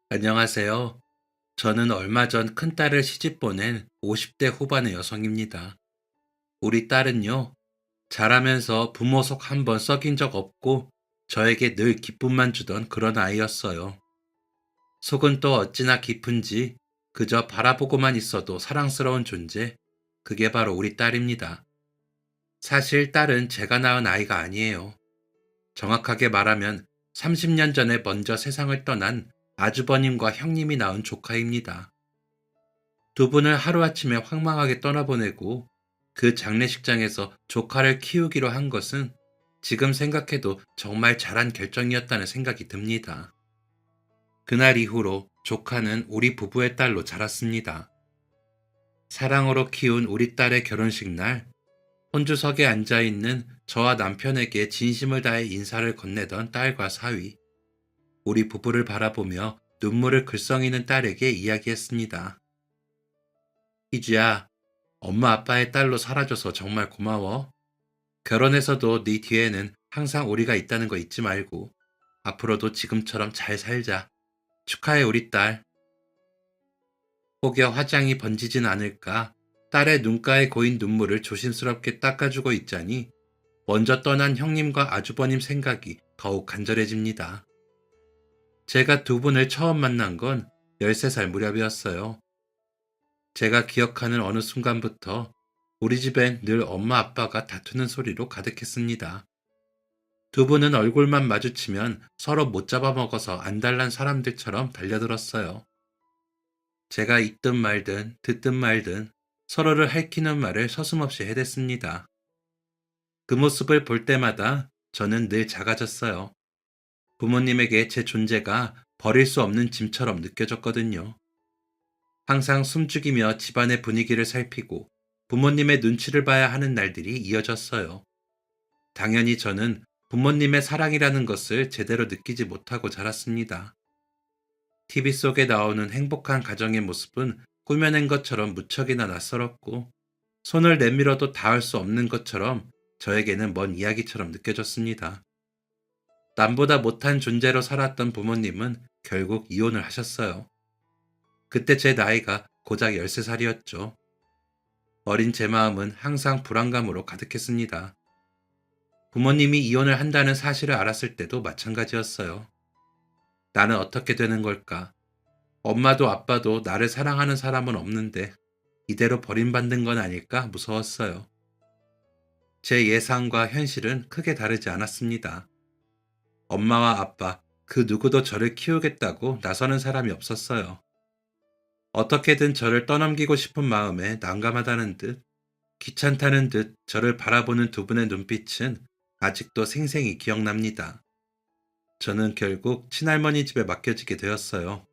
안녕하세요. 저는 얼마 전 큰딸을 시집 보낸 50대 후반의 여성입니다. 우리 딸은요, 자라면서 부모 속 한 번 썩인 적 없고 저에게 늘 기쁨만 주던 그런 아이였어요. 속은 또 어찌나 깊은지 그저 바라보고만 있어도 사랑스러운 존재, 그게 바로 우리 딸입니다. 사실 딸은 제가 낳은 아이가 아니에요. 정확하게 말하면 30년 전에 먼저 세상을 떠난 아주버님과 형님이 낳은 조카입니다. 두 분을 하루아침에 황망하게 떠나보내고 그 장례식장에서 조카를 키우기로 한 것은 지금 생각해도 정말 잘한 결정이었다는 생각이 듭니다. 그날 이후로 조카는 우리 부부의 딸로 자랐습니다. 사랑으로 키운 우리 딸의 결혼식 날, 혼주석에 앉아있는 저와 남편에게 진심을 다해 인사를 건네던 딸과 사위, 우리 부부를 바라보며 눈물을 글썽이는 딸에게 이야기했습니다. 희주야, 엄마 아빠의 딸로 살아줘서 정말 고마워. 결혼해서도 네 뒤에는 항상 우리가 있다는 거 잊지 말고 앞으로도 지금처럼 잘 살자. 축하해 우리 딸. 혹여 화장이 번지진 않을까 딸의 눈가에 고인 눈물을 조심스럽게 닦아주고 있자니 먼저 떠난 형님과 아주버님 생각이 더욱 간절해집니다. 제가 두 분을 처음 만난 건 13살 무렵이었어요. 제가 기억하는 어느 순간부터 우리 집엔 늘 엄마 아빠가 다투는 소리로 가득했습니다. 두 분은 얼굴만 마주치면 서로 못 잡아먹어서 안달난 사람들처럼 달려들었어요. 제가 있든 말든 듣든 말든 서로를 핥히는 말을 서슴없이 해댔습니다. 그 모습을 볼 때마다 저는 늘 작아졌어요. 부모님에게 제 존재가 버릴 수 없는 짐처럼 느껴졌거든요. 항상 숨죽이며 집안의 분위기를 살피고 부모님의 눈치를 봐야 하는 날들이 이어졌어요. 당연히 저는 부모님의 사랑이라는 것을 제대로 느끼지 못하고 자랐습니다. TV 속에 나오는 행복한 가정의 모습은 꾸며낸 것처럼 무척이나 낯설었고, 손을 내밀어도 닿을 수 없는 것처럼 저에게는 먼 이야기처럼 느껴졌습니다. 남보다 못한 존재로 살았던 부모님은 결국 이혼을 하셨어요. 그때 제 나이가 고작 13살이었죠. 어린 제 마음은 항상 불안감으로 가득했습니다. 부모님이 이혼을 한다는 사실을 알았을 때도 마찬가지였어요. 나는 어떻게 되는 걸까? 엄마도 아빠도 나를 사랑하는 사람은 없는데 이대로 버림받는 건 아닐까 무서웠어요. 제 예상과 현실은 크게 다르지 않았습니다. 엄마와 아빠, 그 누구도 저를 키우겠다고 나서는 사람이 없었어요. 어떻게든 저를 떠넘기고 싶은 마음에 난감하다는 듯, 귀찮다는 듯 저를 바라보는 두 분의 눈빛은 아직도 생생히 기억납니다. 저는 결국 친할머니 집에 맡겨지게 되었어요.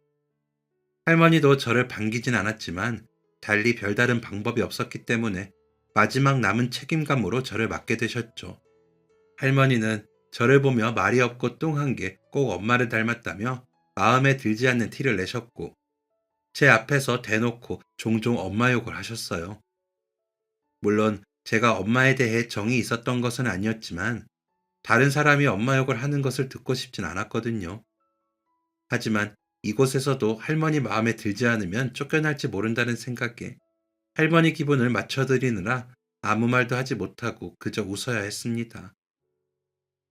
할머니도 저를 반기진 않았지만 달리 별다른 방법이 없었기 때문에 마지막 남은 책임감으로 저를 맡게 되셨죠. 할머니는 저를 보며 말이 없고 뚱한 게 꼭 엄마를 닮았다며 마음에 들지 않는 티를 내셨고 제 앞에서 대놓고 종종 엄마 욕을 하셨어요. 물론 제가 엄마에 대해 정이 있었던 것은 아니었지만 다른 사람이 엄마 욕을 하는 것을 듣고 싶진 않았거든요. 하지만 이곳에서도 할머니 마음에 들지 않으면 쫓겨날지 모른다는 생각에 할머니 기분을 맞춰드리느라 아무 말도 하지 못하고 그저 웃어야 했습니다.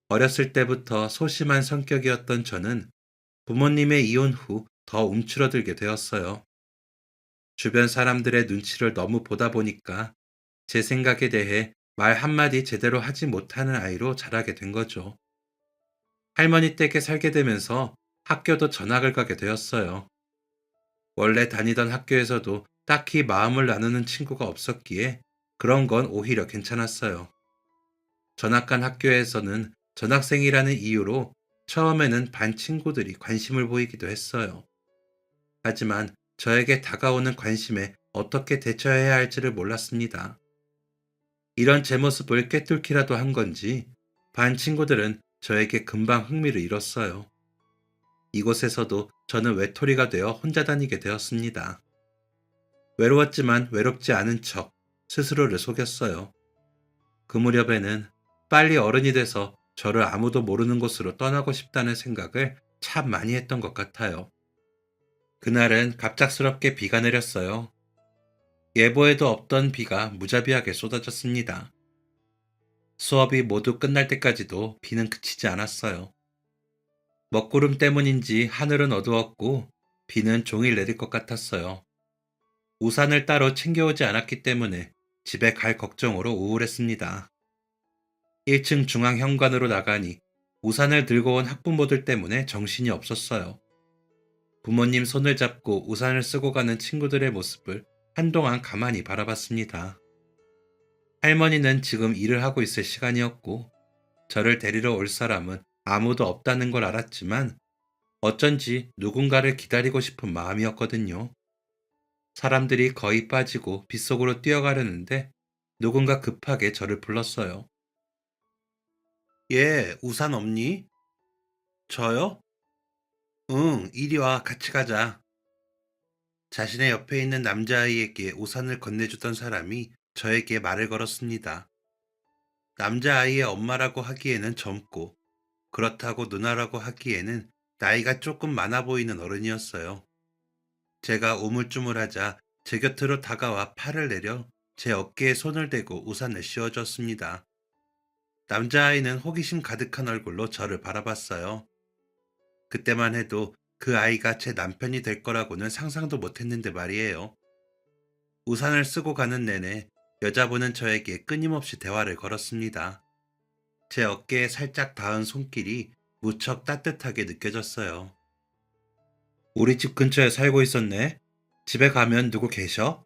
어렸을 때부터 소심한 성격이었던 저는 부모님의 이혼 후 더 움츠러들게 되었어요. 주변 사람들의 눈치를 너무 보다 보니까 제 생각에 대해 말 한마디 제대로 하지 못하는 아이로 자라게 된 거죠. 할머니 댁에 살게 되면서 학교도 전학을 가게 되었어요. 원래 다니던 학교에서도 딱히 마음을 나누는 친구가 없었기에 그런 건 오히려 괜찮았어요. 전학 간 학교에서는 전학생이라는 이유로 처음에는 반 친구들이 관심을 보이기도 했어요. 하지만 저에게 다가오는 관심에 어떻게 대처해야 할지를 몰랐습니다. 이런 제 모습을 꿰뚫기라도 한 건지 반 친구들은 저에게 금방 흥미를 잃었어요. 이곳에서도 저는 외톨이가 되어 혼자 다니게 되었습니다. 외로웠지만 외롭지 않은 척 스스로를 속였어요. 그 무렵에는 빨리 어른이 돼서 저를 아무도 모르는 곳으로 떠나고 싶다는 생각을 참 많이 했던 것 같아요. 그날은 갑작스럽게 비가 내렸어요. 예보에도 없던 비가 무자비하게 쏟아졌습니다. 수업이 모두 끝날 때까지도 비는 그치지 않았어요. 먹구름 때문인지 하늘은 어두웠고 비는 종일 내릴 것 같았어요. 우산을 따로 챙겨오지 않았기 때문에 집에 갈 걱정으로 우울했습니다. 1층 중앙 현관으로 나가니 우산을 들고 온 학부모들 때문에 정신이 없었어요. 부모님 손을 잡고 우산을 쓰고 가는 친구들의 모습을 한동안 가만히 바라봤습니다. 할머니는 지금 일을 하고 있을 시간이었고, 저를 데리러 올 사람은 아무도 없다는 걸 알았지만, 어쩐지 누군가를 기다리고 싶은 마음이었거든요. 사람들이 거의 빠지고 빗속으로 뛰어가려는데, 누군가 급하게 저를 불렀어요. 얘, 우산 없니? 저요? 응, 이리 와, 같이 가자. 자신의 옆에 있는 남자아이에게 우산을 건네주던 사람이 저에게 말을 걸었습니다. 남자아이의 엄마라고 하기에는 젊고, 그렇다고 누나라고 하기에는 나이가 조금 많아 보이는 어른이었어요. 제가 우물쭈물하자 제 곁으로 다가와 팔을 내려 제 어깨에 손을 대고 우산을 씌워줬습니다. 남자아이는 호기심 가득한 얼굴로 저를 바라봤어요. 그때만 해도 그 아이가 제 남편이 될 거라고는 상상도 못했는데 말이에요. 우산을 쓰고 가는 내내 여자분은 저에게 끊임없이 대화를 걸었습니다. 제 어깨에 살짝 닿은 손길이 무척 따뜻하게 느껴졌어요. 우리 집 근처에 살고 있었네. 집에 가면 누구 계셔?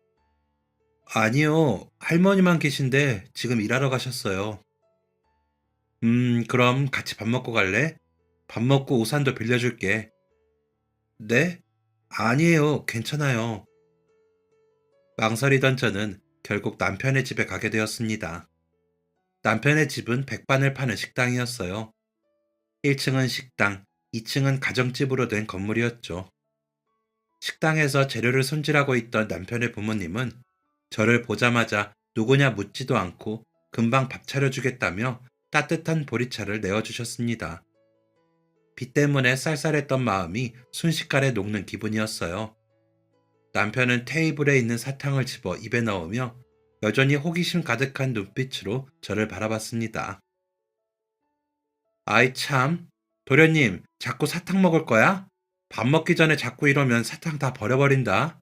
아니요. 할머니만 계신데 지금 일하러 가셨어요. 그럼 같이 밥 먹고 갈래? 밥 먹고 우산도 빌려줄게. 네? 아니에요. 괜찮아요. 망설이던 저는 결국 남편의 집에 가게 되었습니다. 남편의 집은 백반을 파는 식당이었어요. 1층은 식당, 2층은 가정집으로 된 건물이었죠. 식당에서 재료를 손질하고 있던 남편의 부모님은 저를 보자마자 누구냐 묻지도 않고 금방 밥 차려주겠다며 따뜻한 보리차를 내어주셨습니다. 비 때문에 쌀쌀했던 마음이 순식간에 녹는 기분이었어요. 남편은 테이블에 있는 사탕을 집어 입에 넣으며 여전히 호기심 가득한 눈빛으로 저를 바라봤습니다. 아이 참, 도련님, 자꾸 사탕 먹을 거야? 밥 먹기 전에 자꾸 이러면 사탕 다 버려버린다.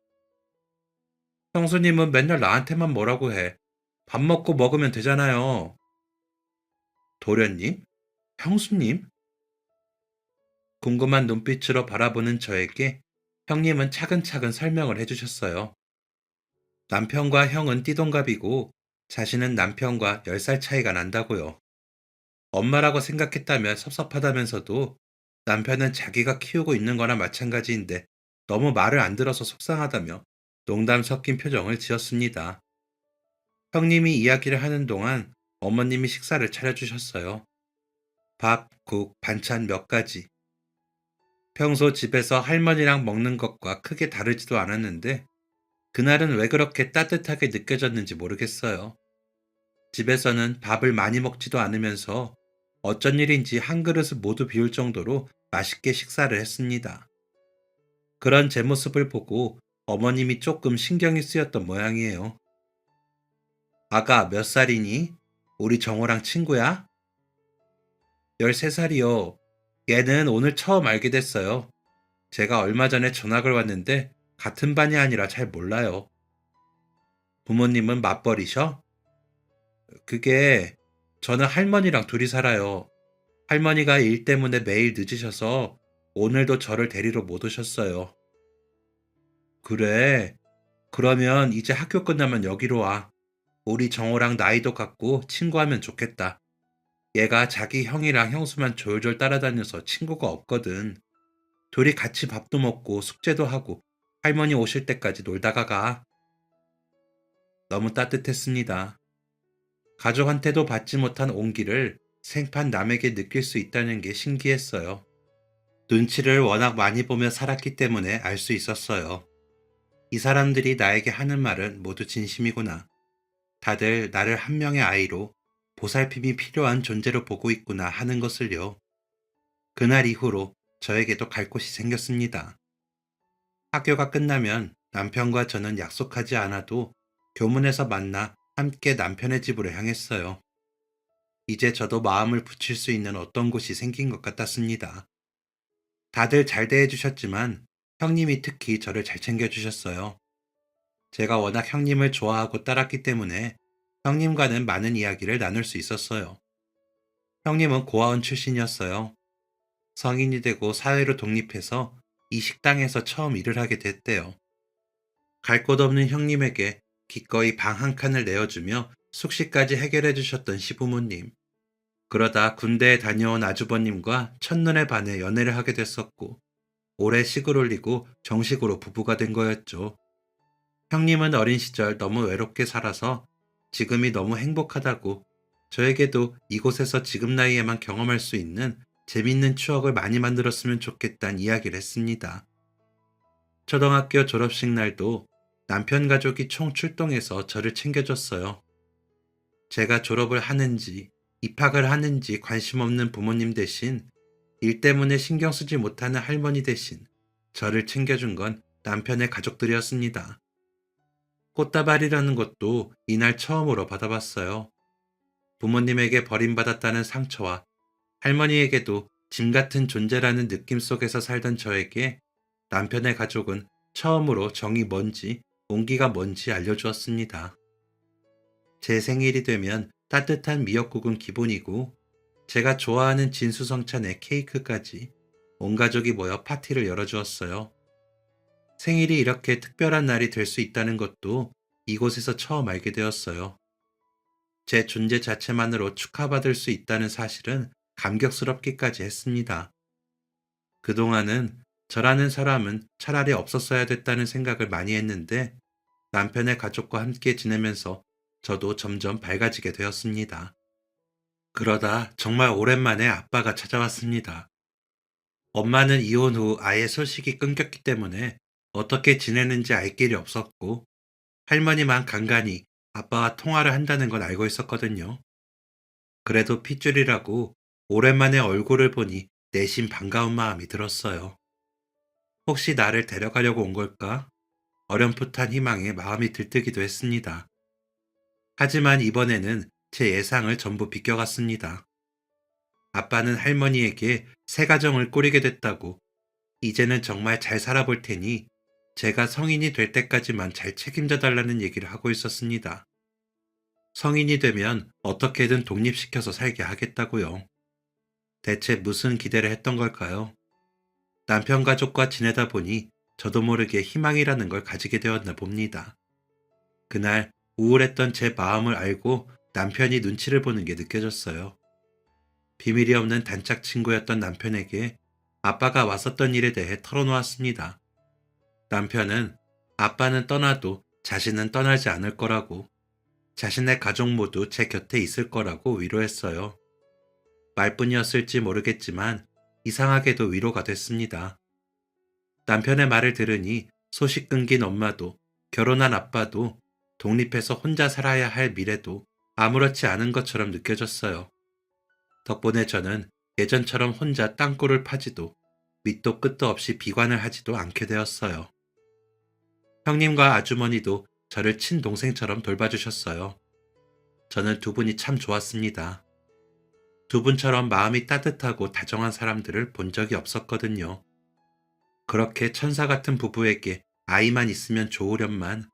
형수님은 맨날 나한테만 뭐라고 해. 밥 먹고 먹으면 되잖아요. 도련님? 형수님? 궁금한 눈빛으로 바라보는 저에게 형님은 차근차근 설명을 해주셨어요. 남편과 형은 띠동갑이고 자신은 남편과 10살 차이가 난다고요. 엄마라고 생각했다면 섭섭하다면서도 남편은 자기가 키우고 있는 거나 마찬가지인데 너무 말을 안 들어서 속상하다며 농담 섞인 표정을 지었습니다. 형님이 이야기를 하는 동안 어머님이 식사를 차려주셨어요. 밥, 국, 반찬 몇 가지. 평소 집에서 할머니랑 먹는 것과 크게 다르지도 않았는데 그날은 왜 그렇게 따뜻하게 느껴졌는지 모르겠어요. 집에서는 밥을 많이 먹지도 않으면서 어쩐 일인지 한 그릇을 모두 비울 정도로 맛있게 식사를 했습니다. 그런 제 모습을 보고 어머님이 조금 신경이 쓰였던 모양이에요. 아가 몇 살이니? 우리 정호랑 친구야? 13살이요. 얘는 오늘 처음 알게 됐어요. 제가 얼마 전에 전학을 왔는데 같은 반이 아니라 잘 몰라요. 부모님은 맞벌이셔? 그게 저는 할머니랑 둘이 살아요. 할머니가 일 때문에 매일 늦으셔서 오늘도 저를 데리러 못 오셨어요. 그래. 그러면 이제 학교 끝나면 여기로 와. 우리 정호랑 나이도 같고 친구하면 좋겠다. 얘가 자기 형이랑 형수만 졸졸 따라다녀서 친구가 없거든. 둘이 같이 밥도 먹고 숙제도 하고 할머니 오실 때까지 놀다가 가. 너무 따뜻했습니다. 가족한테도 받지 못한 온기를 생판 남에게 느낄 수 있다는 게 신기했어요. 눈치를 워낙 많이 보며 살았기 때문에 알 수 있었어요. 이 사람들이 나에게 하는 말은 모두 진심이구나. 다들 나를 한 명의 아이로 보살핌이 필요한 존재로 보고 있구나 하는 것을요. 그날 이후로 저에게도 갈 곳이 생겼습니다. 학교가 끝나면 남편과 저는 약속하지 않아도 교문에서 만나 함께 남편의 집으로 향했어요. 이제 저도 마음을 붙일 수 있는 어떤 곳이 생긴 것 같았습니다. 다들 잘 대해주셨지만 형님이 특히 저를 잘 챙겨주셨어요. 제가 워낙 형님을 좋아하고 따랐기 때문에 형님과는 많은 이야기를 나눌 수 있었어요. 형님은 고아원 출신이었어요. 성인이 되고 사회로 독립해서 이 식당에서 처음 일을 하게 됐대요. 갈 곳 없는 형님에게 기꺼이 방 한 칸을 내어주며 숙식까지 해결해 주셨던 시부모님. 그러다 군대에 다녀온 아주버님과 첫눈에 반해 연애를 하게 됐었고, 오래 식을 올리고 정식으로 부부가 된 거였죠. 형님은 어린 시절 너무 외롭게 살아서 지금이 너무 행복하다고 저에게도 이곳에서 지금 나이에만 경험할 수 있는 재밌는 추억을 많이 만들었으면 좋겠다는 이야기를 했습니다. 초등학교 졸업식 날도 남편 가족이 총 출동해서 저를 챙겨줬어요. 제가 졸업을 하는지 입학을 하는지 관심 없는 부모님 대신 일 때문에 신경 쓰지 못하는 할머니 대신 저를 챙겨준 건 남편의 가족들이었습니다. 꽃다발이라는 것도 이날 처음으로 받아봤어요. 부모님에게 버림받았다는 상처와 할머니에게도 짐 같은 존재라는 느낌 속에서 살던 저에게 남편의 가족은 처음으로 정이 뭔지 온기가 뭔지 알려주었습니다. 제 생일이 되면 따뜻한 미역국은 기본이고 제가 좋아하는 진수성찬의 케이크까지 온 가족이 모여 파티를 열어주었어요. 생일이 이렇게 특별한 날이 될 수 있다는 것도 이곳에서 처음 알게 되었어요. 제 존재 자체만으로 축하받을 수 있다는 사실은 감격스럽기까지 했습니다. 그동안은 저라는 사람은 차라리 없었어야 됐다는 생각을 많이 했는데 남편의 가족과 함께 지내면서 저도 점점 밝아지게 되었습니다. 그러다 정말 오랜만에 아빠가 찾아왔습니다. 엄마는 이혼 후 아예 소식이 끊겼기 때문에 어떻게 지내는지 알 길이 없었고 할머니만 간간히 아빠와 통화를 한다는 건 알고 있었거든요. 그래도 핏줄이라고 오랜만에 얼굴을 보니 내심 반가운 마음이 들었어요. 혹시 나를 데려가려고 온 걸까? 어렴풋한 희망에 마음이 들뜨기도 했습니다. 하지만 이번에는 제 예상을 전부 비껴갔습니다. 아빠는 할머니에게 새 가정을 꾸리게 됐다고 이제는 정말 잘 살아볼 테니 제가 성인이 될 때까지만 잘 책임져 달라는 얘기를 하고 있었습니다. 성인이 되면 어떻게든 독립시켜서 살게 하겠다고요. 대체 무슨 기대를 했던 걸까요? 남편 가족과 지내다 보니 저도 모르게 희망이라는 걸 가지게 되었나 봅니다. 그날 우울했던 제 마음을 알고 남편이 눈치를 보는 게 느껴졌어요. 비밀이 없는 단짝 친구였던 남편에게 아빠가 왔었던 일에 대해 털어놓았습니다. 남편은 아빠는 떠나도 자신은 떠나지 않을 거라고, 자신의 가족 모두 제 곁에 있을 거라고 위로했어요. 말뿐이었을지 모르겠지만 이상하게도 위로가 됐습니다. 남편의 말을 들으니 소식 끊긴 엄마도 결혼한 아빠도 독립해서 혼자 살아야 할 미래도 아무렇지 않은 것처럼 느껴졌어요. 덕분에 저는 예전처럼 혼자 땅굴을 파지도 밑도 끝도 없이 비관을 하지도 않게 되었어요. 형님과 아주머니도 저를 친동생처럼 돌봐주셨어요. 저는 두 분이 참 좋았습니다. 두 분처럼 마음이 따뜻하고 다정한 사람들을 본 적이 없었거든요. 그렇게 천사 같은 부부에게 아이만 있으면 좋으련만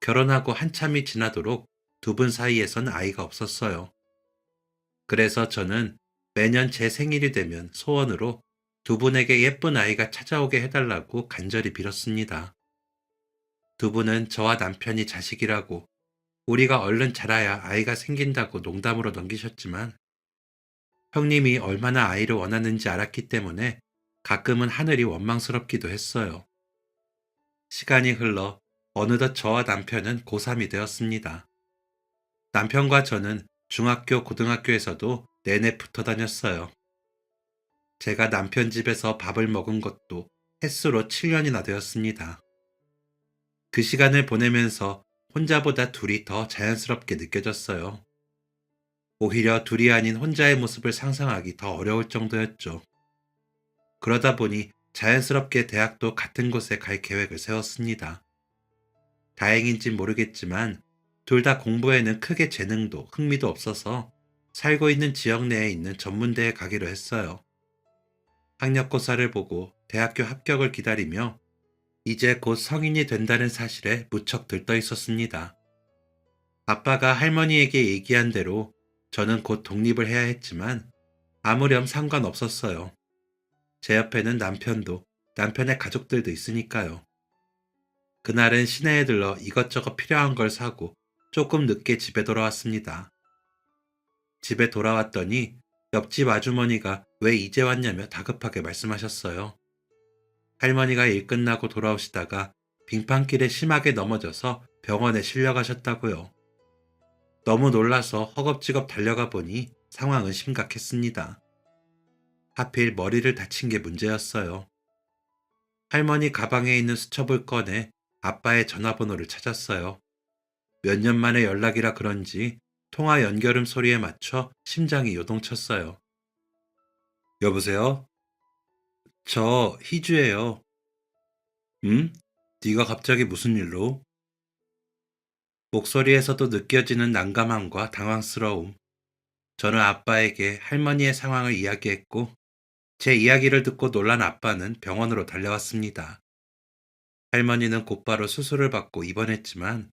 결혼하고 한참이 지나도록 두 분 사이에선 아이가 없었어요. 그래서 저는 매년 제 생일이 되면 소원으로 두 분에게 예쁜 아이가 찾아오게 해달라고 간절히 빌었습니다. 두 분은 저와 남편이 자식이라고 우리가 얼른 자라야 아이가 생긴다고 농담으로 넘기셨지만 형님이 얼마나 아이를 원하는지 알았기 때문에 가끔은 하늘이 원망스럽기도 했어요. 시간이 흘러 어느덧 저와 남편은 고3이 되었습니다. 남편과 저는 중학교, 고등학교에서도 내내 붙어 다녔어요. 제가 남편 집에서 밥을 먹은 것도 햇수로 7년이나 되었습니다. 그 시간을 보내면서 혼자보다 둘이 더 자연스럽게 느껴졌어요. 오히려 둘이 아닌 혼자의 모습을 상상하기 더 어려울 정도였죠. 그러다 보니 자연스럽게 대학도 같은 곳에 갈 계획을 세웠습니다. 다행인진 모르겠지만 둘 다 공부에는 크게 재능도 흥미도 없어서 살고 있는 지역 내에 있는 전문대에 가기로 했어요. 학력고사를 보고 대학교 합격을 기다리며 이제 곧 성인이 된다는 사실에 무척 들떠 있었습니다. 아빠가 할머니에게 얘기한 대로 저는 곧 독립을 해야 했지만 아무렴 상관없었어요. 제 옆에는 남편도 남편의 가족들도 있으니까요. 그날은 시내에 들러 이것저것 필요한 걸 사고 조금 늦게 집에 돌아왔습니다. 집에 돌아왔더니 옆집 아주머니가 왜 이제 왔냐며 다급하게 말씀하셨어요. 할머니가 일 끝나고 돌아오시다가 빙판길에 심하게 넘어져서 병원에 실려가셨다고요. 너무 놀라서 허겁지겁 달려가 보니 상황은 심각했습니다. 하필 머리를 다친 게 문제였어요. 할머니 가방에 있는 수첩을 꺼내 아빠의 전화번호를 찾았어요. 몇 년 만에 연락이라 그런지 통화 연결음 소리에 맞춰 심장이 요동쳤어요. 여보세요? 저 희주예요. 응? 네가 갑자기 무슨 일로? 목소리에서도 느껴지는 난감함과 당황스러움. 저는 아빠에게 할머니의 상황을 이야기했고 제 이야기를 듣고 놀란 아빠는 병원으로 달려왔습니다. 할머니는 곧바로 수술을 받고 입원했지만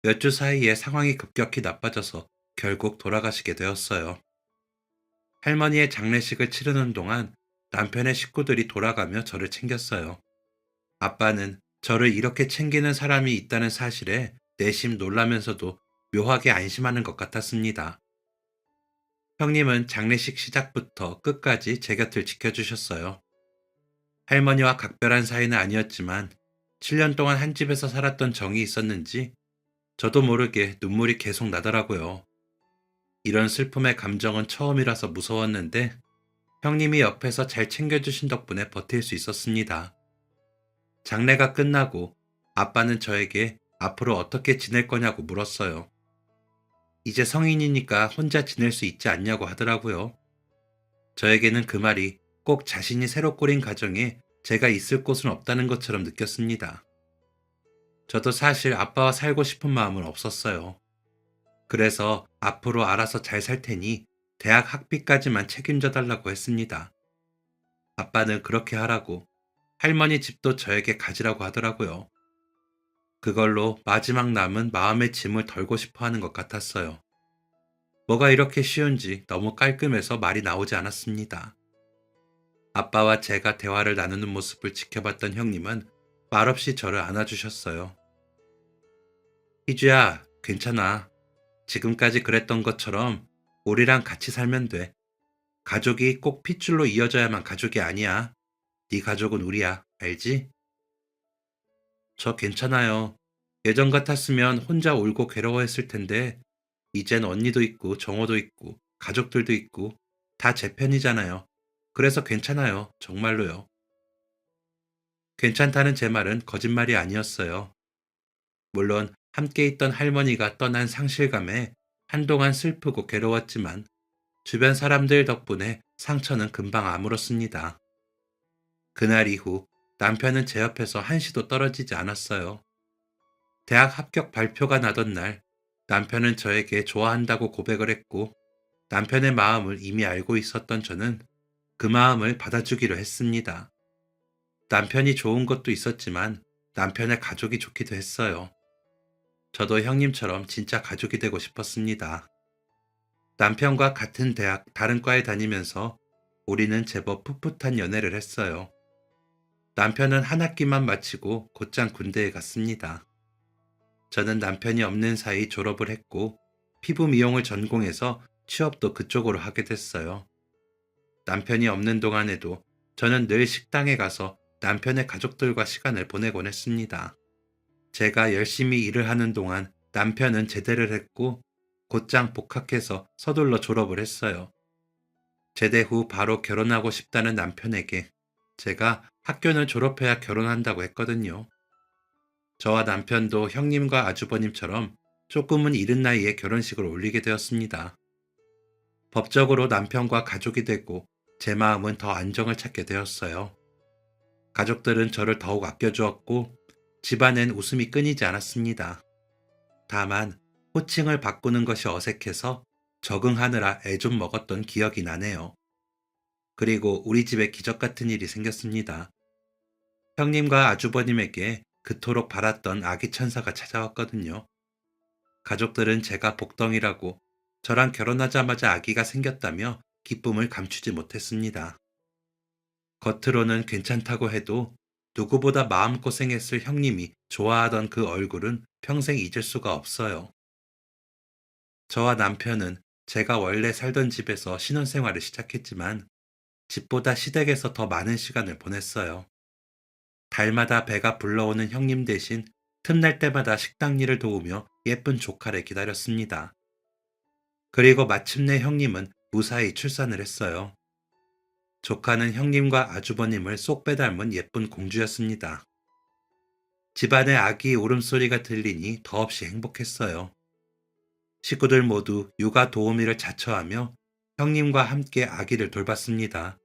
몇 주 사이에 상황이 급격히 나빠져서 결국 돌아가시게 되었어요. 할머니의 장례식을 치르는 동안 남편의 식구들이 돌아가며 저를 챙겼어요. 아빠는 저를 이렇게 챙기는 사람이 있다는 사실에 내심 놀라면서도 묘하게 안심하는 것 같았습니다. 형님은 장례식 시작부터 끝까지 제 곁을 지켜주셨어요. 할머니와 각별한 사이는 아니었지만 7년 동안 한 집에서 살았던 정이 있었는지 저도 모르게 눈물이 계속 나더라고요. 이런 슬픔의 감정은 처음이라서 무서웠는데 형님이 옆에서 잘 챙겨주신 덕분에 버틸 수 있었습니다. 장례가 끝나고 아빠는 저에게 앞으로 어떻게 지낼 거냐고 물었어요. 이제 성인이니까 혼자 지낼 수 있지 않냐고 하더라고요. 저에게는 그 말이 꼭 자신이 새로 꾸린 가정에 제가 있을 곳은 없다는 것처럼 느꼈습니다. 저도 사실 아빠와 살고 싶은 마음은 없었어요. 그래서 앞으로 알아서 잘 살 테니 대학 학비까지만 책임져 달라고 했습니다. 아빠는 그렇게 하라고, 할머니 집도 저에게 가지라고 하더라고요. 그걸로 마지막 남은 마음의 짐을 덜고 싶어 하는 것 같았어요. 뭐가 이렇게 쉬운지 너무 깔끔해서 말이 나오지 않았습니다. 아빠와 제가 대화를 나누는 모습을 지켜봤던 형님은 말없이 저를 안아주셨어요. 희주야, 괜찮아. 지금까지 그랬던 것처럼 우리랑 같이 살면 돼. 가족이 꼭 핏줄로 이어져야만 가족이 아니야. 네 가족은 우리야. 알지? 저 괜찮아요. 예전 같았으면 혼자 울고 괴로워했을 텐데 이젠 언니도 있고 정호도 있고 가족들도 있고 다 제 편이잖아요. 그래서 괜찮아요. 정말로요. 괜찮다는 제 말은 거짓말이 아니었어요. 물론 함께 있던 할머니가 떠난 상실감에 한동안 슬프고 괴로웠지만 주변 사람들 덕분에 상처는 금방 아물었습니다. 그날 이후 남편은 제 옆에서 한시도 떨어지지 않았어요. 대학 합격 발표가 나던 날 남편은 저에게 좋아한다고 고백을 했고 남편의 마음을 이미 알고 있었던 저는 그 마음을 받아주기로 했습니다. 남편이 좋은 것도 있었지만 남편의 가족이 좋기도 했어요. 저도 형님처럼 진짜 가족이 되고 싶었습니다. 남편과 같은 대학 다른 과에 다니면서 우리는 제법 풋풋한 연애를 했어요. 남편은 한 학기만 마치고 곧장 군대에 갔습니다. 저는 남편이 없는 사이 졸업을 했고 피부 미용을 전공해서 취업도 그쪽으로 하게 됐어요. 남편이 없는 동안에도 저는 늘 식당에 가서 남편의 가족들과 시간을 보내곤 했습니다. 제가 열심히 일을 하는 동안 남편은 제대를 했고 곧장 복학해서 서둘러 졸업을 했어요. 제대 후 바로 결혼하고 싶다는 남편에게 제가 학교는 졸업해야 결혼한다고 했거든요. 저와 남편도 형님과 아주버님처럼 조금은 이른 나이에 결혼식을 올리게 되었습니다. 법적으로 남편과 가족이 되고 제 마음은 더 안정을 찾게 되었어요. 가족들은 저를 더욱 아껴주었고 집안엔 웃음이 끊이지 않았습니다. 다만 호칭을 바꾸는 것이 어색해서 적응하느라 애 좀 먹었던 기억이 나네요. 그리고 우리 집에 기적 같은 일이 생겼습니다. 형님과 아주버님에게 그토록 바랐던 아기 천사가 찾아왔거든요. 가족들은 제가 복덩이라고 저랑 결혼하자마자 아기가 생겼다며 기쁨을 감추지 못했습니다. 겉으로는 괜찮다고 해도 누구보다 마음고생했을 형님이 좋아하던 그 얼굴은 평생 잊을 수가 없어요. 저와 남편은 제가 원래 살던 집에서 신혼생활을 시작했지만 집보다 시댁에서 더 많은 시간을 보냈어요. 달마다 배가 불러오는 형님 대신 틈날 때마다 식당 일을 도우며 예쁜 조카를 기다렸습니다. 그리고 마침내 형님은 무사히 출산을 했어요. 조카는 형님과 아주버님을 쏙 빼닮은 예쁜 공주였습니다. 집안에 아기 울음소리가 들리니 더없이 행복했어요. 식구들 모두 육아 도우미를 자처하며 형님과 함께 아기를 돌봤습니다.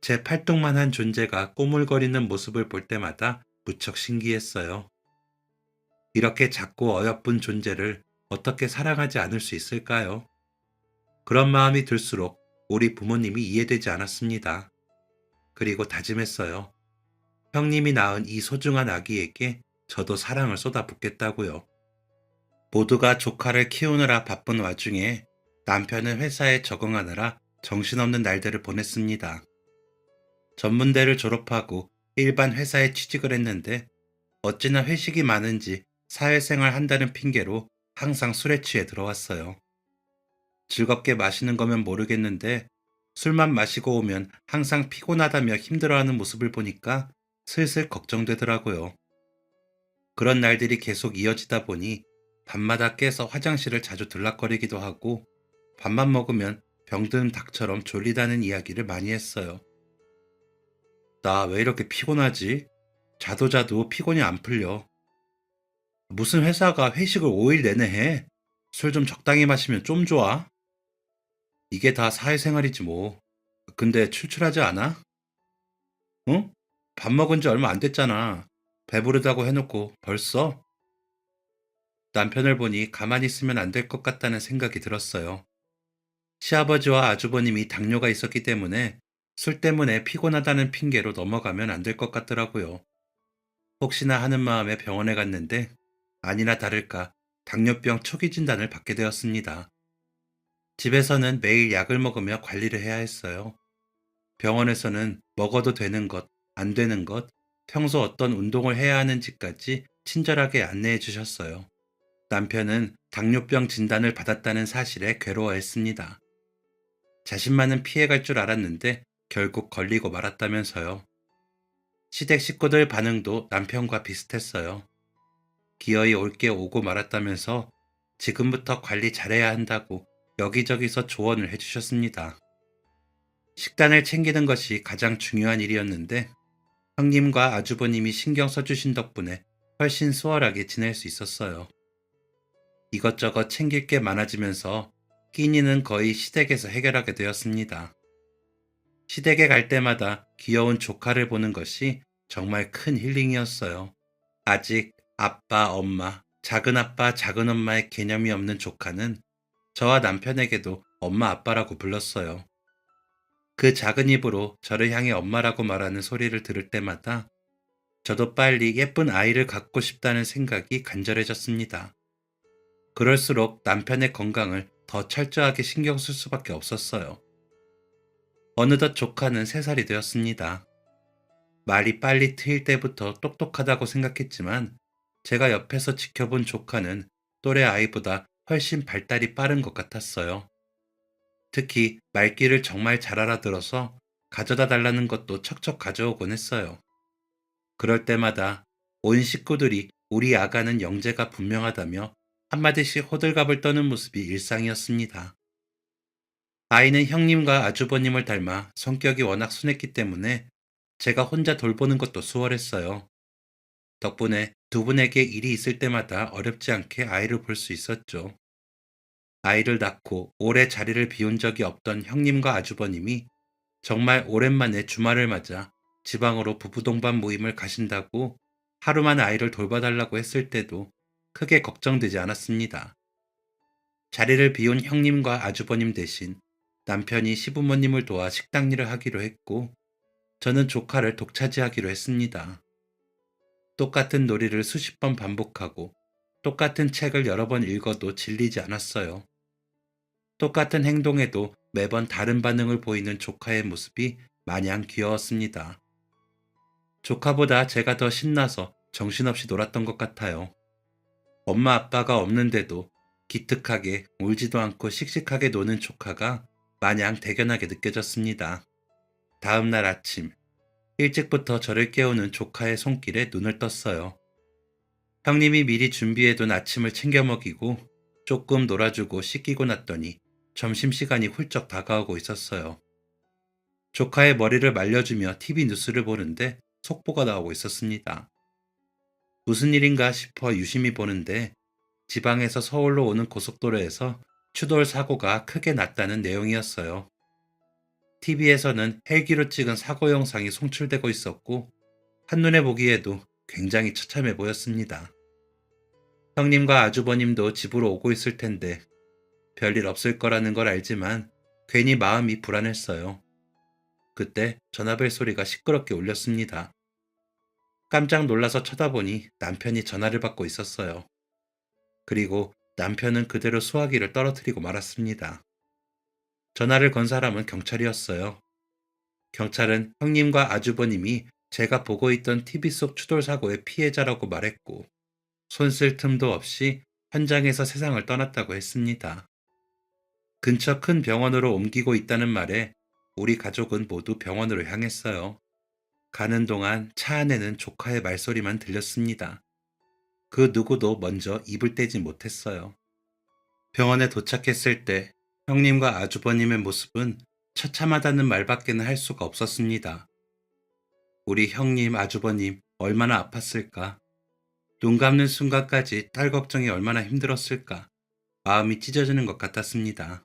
제 팔뚝만한 존재가 꼬물거리는 모습을 볼 때마다 무척 신기했어요. 이렇게 작고 어여쁜 존재를 어떻게 사랑하지 않을 수 있을까요? 그런 마음이 들수록 우리 부모님이 이해되지 않았습니다. 그리고 다짐했어요. 형님이 낳은 이 소중한 아기에게 저도 사랑을 쏟아붓겠다고요. 모두가 조카를 키우느라 바쁜 와중에 남편은 회사에 적응하느라 정신없는 날들을 보냈습니다. 전문대를 졸업하고 일반 회사에 취직을 했는데 어찌나 회식이 많은지 사회생활 한다는 핑계로 항상 술에 취해 들어왔어요. 즐겁게 마시는 거면 모르겠는데 술만 마시고 오면 항상 피곤하다며 힘들어하는 모습을 보니까 슬슬 걱정되더라고요. 그런 날들이 계속 이어지다 보니 밤마다 깨서 화장실을 자주 들락거리기도 하고 밥만 먹으면 병든 닭처럼 졸리다는 이야기를 많이 했어요. 나 왜 이렇게 피곤하지? 자도 자도 피곤이 안 풀려. 무슨 회사가 회식을 5일 내내 해? 술 좀 적당히 마시면 좀 좋아? 이게 다 사회생활이지 뭐. 근데 출출하지 않아? 응? 밥 먹은 지 얼마 안 됐잖아. 배부르다고 해놓고 벌써? 남편을 보니 가만히 있으면 안 될 것 같다는 생각이 들었어요. 시아버지와 아주버님이 당뇨가 있었기 때문에 술 때문에 피곤하다는 핑계로 넘어가면 안 될 것 같더라고요. 혹시나 하는 마음에 병원에 갔는데 아니나 다를까 당뇨병 초기 진단을 받게 되었습니다. 집에서는 매일 약을 먹으며 관리를 해야 했어요. 병원에서는 먹어도 되는 것, 안 되는 것, 평소 어떤 운동을 해야 하는지까지 친절하게 안내해 주셨어요. 남편은 당뇨병 진단을 받았다는 사실에 괴로워했습니다. 자신만은 피해갈 줄 알았는데 결국 걸리고 말았다면서요. 시댁 식구들 반응도 남편과 비슷했어요. 기어이 올게 오고 말았다면서 지금부터 관리 잘해야 한다고 여기저기서 조언을 해주셨습니다. 식단을 챙기는 것이 가장 중요한 일이었는데 형님과 아주버님이 신경 써주신 덕분에 훨씬 수월하게 지낼 수 있었어요. 이것저것 챙길 게 많아지면서 끼니는 거의 시댁에서 해결하게 되었습니다. 시댁에 갈 때마다 귀여운 조카를 보는 것이 정말 큰 힐링이었어요. 아직 아빠, 엄마, 작은아빠, 작은엄마의 개념이 없는 조카는 저와 남편에게도 엄마, 아빠라고 불렀어요. 그 작은 입으로 저를 향해 엄마라고 말하는 소리를 들을 때마다 저도 빨리 예쁜 아이를 갖고 싶다는 생각이 간절해졌습니다. 그럴수록 남편의 건강을 더 철저하게 신경 쓸 수밖에 없었어요. 어느덧 조카는 3살이 되었습니다. 말이 빨리 트일 때부터 똑똑하다고 생각했지만 제가 옆에서 지켜본 조카는 또래 아이보다 훨씬 발달이 빠른 것 같았어요. 특히 말귀를 정말 잘 알아들어서 가져다 달라는 것도 척척 가져오곤 했어요. 그럴 때마다 온 식구들이 우리 아가는 영재가 분명하다며 한마디씩 호들갑을 떠는 모습이 일상이었습니다. 아이는 형님과 아주버님을 닮아 성격이 워낙 순했기 때문에 제가 혼자 돌보는 것도 수월했어요. 덕분에 두 분에게 일이 있을 때마다 어렵지 않게 아이를 볼 수 있었죠. 아이를 낳고 오래 자리를 비운 적이 없던 형님과 아주버님이 정말 오랜만에 주말을 맞아 지방으로 부부 동반 모임을 가신다고 하루만 아이를 돌봐달라고 했을 때도 크게 걱정되지 않았습니다. 자리를 비운 형님과 아주버님 대신 남편이 시부모님을 도와 식당 일을 하기로 했고, 저는 조카를 독차지하기로 했습니다. 똑같은 놀이를 수십 번 반복하고 똑같은 책을 여러 번 읽어도 질리지 않았어요. 똑같은 행동에도 매번 다른 반응을 보이는 조카의 모습이 마냥 귀여웠습니다. 조카보다 제가 더 신나서 정신없이 놀았던 것 같아요. 엄마 아빠가 없는데도 기특하게 울지도 않고 씩씩하게 노는 조카가 마냥 대견하게 느껴졌습니다. 다음 날 아침, 일찍부터 저를 깨우는 조카의 손길에 눈을 떴어요. 형님이 미리 준비해둔 아침을 챙겨 먹이고 조금 놀아주고 씻기고 났더니 점심시간이 훌쩍 다가오고 있었어요. 조카의 머리를 말려주며 TV 뉴스를 보는데 속보가 나오고 있었습니다. 무슨 일인가 싶어 유심히 보는데 지방에서 서울로 오는 고속도로에서 추돌 사고가 크게 났다는 내용이었어요. TV에서는 헬기로 찍은 사고 영상이 송출되고 있었고 한눈에 보기에도 굉장히 처참해 보였습니다. 형님과 아주버님도 집으로 오고 있을 텐데 별일 없을 거라는 걸 알지만 괜히 마음이 불안했어요. 그때 전화벨 소리가 시끄럽게 울렸습니다. 깜짝 놀라서 쳐다보니 남편이 전화를 받고 있었어요. 그리고 남편은 그대로 수화기를 떨어뜨리고 말았습니다. 전화를 건 사람은 경찰이었어요. 경찰은 형님과 아주버님이 제가 보고 있던 TV 속 추돌 사고의 피해자라고 말했고, 손쓸 틈도 없이 현장에서 세상을 떠났다고 했습니다. 근처 큰 병원으로 옮기고 있다는 말에 우리 가족은 모두 병원으로 향했어요. 가는 동안 차 안에는 조카의 말소리만 들렸습니다. 그 누구도 먼저 입을 떼지 못했어요. 병원에 도착했을 때 형님과 아주버님의 모습은 처참하다는 말밖에는 할 수가 없었습니다. 우리 형님, 아주버님 얼마나 아팠을까? 눈 감는 순간까지 딸 걱정이 얼마나 힘들었을까? 마음이 찢어지는 것 같았습니다.